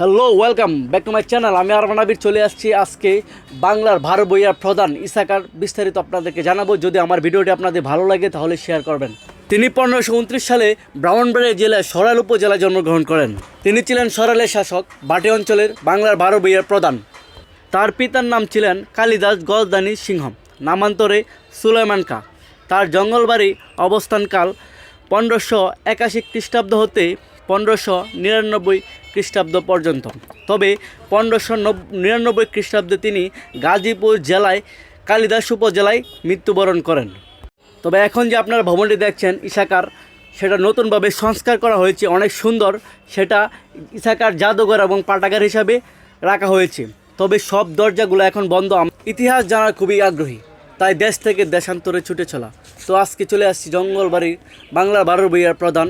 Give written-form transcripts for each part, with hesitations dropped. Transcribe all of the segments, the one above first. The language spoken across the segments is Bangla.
Hello, welcome back to my channel. আমি আরমান আবির চলে আসছি আজকে বাংলার ভার বইয়ার প্রধান ইসাকার বিস্তারিত আপনাদেরকে জানাবো। যদি আমার ভিডিওটি আপনাদের ভালো লাগে তাহলে শেয়ার করবেন। তিনি 1529 সালে ব্রাহ্মণবাড়িয়া জেলার সরাইল উপজেলায় জন্মগ্রহণ করেন। তিনি ছিলেন সরাইলের শাসক, বাটি অঞ্চলের বাংলার ভার বইয়ার প্রধান। তার পিতার নাম ছিলেন কালিদাস গজদানি সিংহ, নামান্তরে সুলাইমান কা। তার জঙ্গলবাড়ি অবস্থানকাল 1581 খ্রিস্টাব্দ হতে 1599 খ্রিস্টাব্দ পর্যন্ত। তবে 1599 খ্রিস্টাব্দে তিনি গাজীপুর জেলায় কালিদাস উপজেলায় মৃত্যুবরণ করেন। তবে এখন যে আপনারা ভবনটি দেখছেন ইসাকার, সেটা নতুনভাবে সংস্কার করা হয়েছে, অনেক সুন্দর। সেটা ইসাকার জাদুঘর এবং পাঠাগার হিসাবে রাখা হয়েছে। তবে সব দরজাগুলো এখন বন্ধ। ইতিহাস জানার খুবই আগ্রহী, তাই দেশ থেকে দেশান্তরে ছুটে চলা। তো আজকে চলে আসছি জঙ্গলবাড়ির বাংলার ভার বইয়ার প্রধান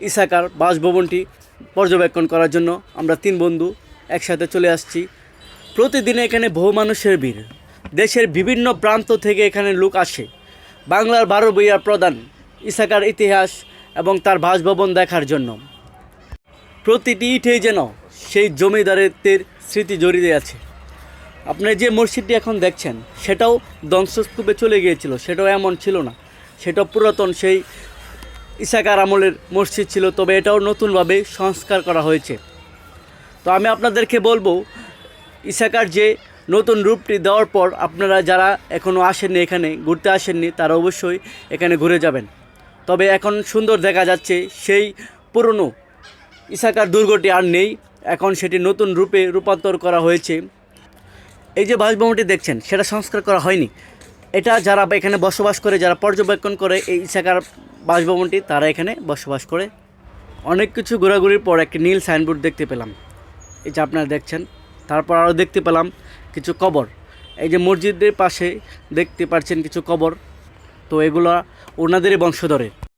ইসাকার বাসভবনটি পর্যবেক্ষণ করার জন্য। আমরা 3 বন্ধু একসাথে চলে আসছি। প্রতিদিন এখানে বহু মানুষের ভিড়, দেশের বিভিন্ন প্রান্ত থেকে এখানে লোক আসে বাংলার ভার বইয়ার প্রধান ইসাকার ইতিহাস এবং তার বাসভবন দেখার জন্য। প্রতিটি ইটেই যেন সেই জমিদারদের স্মৃতি জড়িয়ে আছে। আপনার যে মসজিদটি এখন দেখছেন সেটাও ধ্বংসস্তূপে চলে গিয়েছিল, সেটাও এমন ছিল না, সেটা পুরাতন সেই ইসাকার আমলের মসজিদ ছিল। তবে এটাও নতুনভাবে সংস্কার করা হয়েছে। তো আমি আপনাদেরকে বলবো, ইসাকার যে নতুন রূপটি দেওয়ার পর আপনারা যারা এখনও আসেননি, এখানে ঘুরতে আসেননি, তারা অবশ্যই এখানে ঘুরে যাবেন। তবে এখন সুন্দর দেখা যাচ্ছে, সেই পুরনো ইসাকার দুর্গটি আর নেই, এখন সেটি নতুন রূপে রূপান্তর করা হয়েছে। এই যে বাসভবনটি দেখছেন সেটা সংস্কার করা হয়নি। এটা যারা এখানে বসবাস করে, যারা পর্যবেক্ষণ করে এই ইসাকার বাসভবনটি, তারা এখানে বসবাস করে। অনেক কিছু ঘোরাঘুরির পর একটি নীল সাইনবোর্ড দেখতে পেলাম, এই যে আপনারা দেখছেন। তারপর আরও দেখতে পেলাম কিছু কবর। এই যে মসজিদের পাশে দেখতে পাচ্ছেন কিছু কবর, তো এগুলো ওনাদেরই বংশধরের।